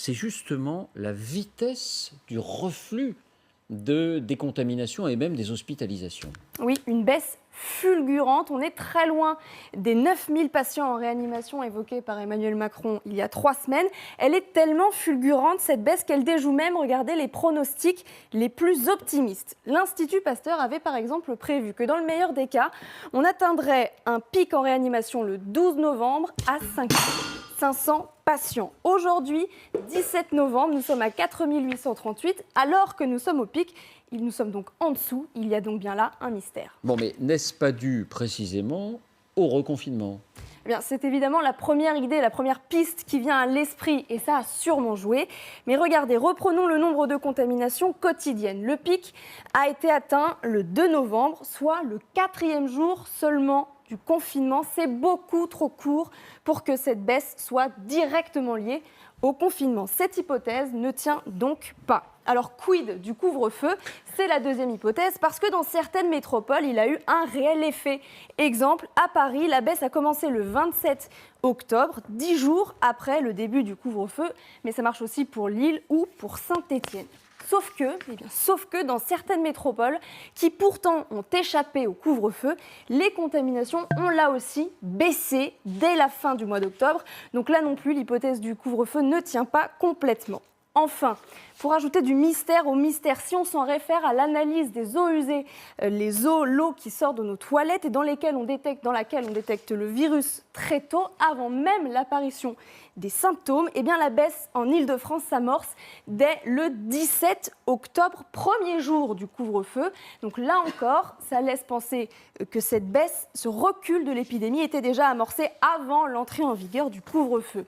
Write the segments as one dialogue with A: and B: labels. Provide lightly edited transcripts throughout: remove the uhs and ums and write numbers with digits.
A: c'est justement la vitesse du reflux de décontamination et même des hospitalisations.
B: Oui, une baisse fulgurante. On est très loin des 9000 patients en réanimation évoqués par Emmanuel Macron il y a 3 semaines. Elle est tellement fulgurante, cette baisse, qu'elle déjoue même, regardez, les pronostics les plus optimistes. L'Institut Pasteur avait par exemple prévu que dans le meilleur des cas, on atteindrait un pic en réanimation le 12 novembre à 500 patients. Aujourd'hui, 17 novembre, nous sommes à 4838, alors que nous sommes au pic. Nous sommes donc en dessous, il y a donc bien là un mystère.
A: Bon, mais n'est-ce pas dû précisément au reconfinement ?
B: Eh bien, c'est évidemment la première idée, la première piste qui vient à l'esprit, et ça a sûrement joué. Mais regardez, reprenons le nombre de contaminations quotidiennes. Le pic a été atteint le 2 novembre, soit le 4e jour seulement du confinement. C'est beaucoup trop court pour que cette baisse soit directement liée au confinement. Cette hypothèse ne tient donc pas. Alors, quid du couvre-feu ? C'est la deuxième hypothèse, parce que dans certaines métropoles, il a eu un réel effet. Exemple, à Paris, la baisse a commencé le 27 octobre, 10 jours après le début du couvre-feu, mais ça marche aussi pour Lille ou pour Saint-Étienne. Sauf que dans certaines métropoles qui pourtant ont échappé au couvre-feu, les contaminations ont là aussi baissé dès la fin du mois d'octobre. Donc là non plus, l'hypothèse du couvre-feu ne tient pas complètement. Enfin, pour ajouter du mystère au mystère, si on s'en réfère à l'analyse des eaux usées, l'eau qui sort de nos toilettes et dans laquelle on détecte le virus très tôt, avant même l'apparition des symptômes, eh bien la baisse en Île-de-France s'amorce dès le 17 octobre, premier jour du couvre-feu. Donc là encore, ça laisse penser que cette baisse, ce recul de l'épidémie était déjà amorcé avant l'entrée en vigueur du couvre-feu.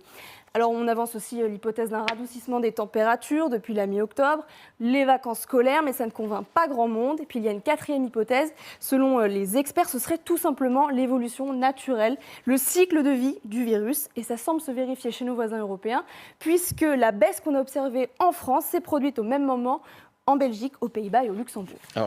B: Alors on avance aussi l'hypothèse d'un radoucissement des températures depuis la mi-octobre, les vacances scolaires, mais ça ne convainc pas grand monde. Et puis il y a une quatrième hypothèse, selon les experts, ce serait tout simplement l'évolution naturelle, le cycle de vie du virus. Et ça semble se vérifier chez nos voisins européens, puisque la baisse qu'on a observée en France s'est produite au même moment en Belgique, aux Pays-Bas et au Luxembourg.
A: Alors,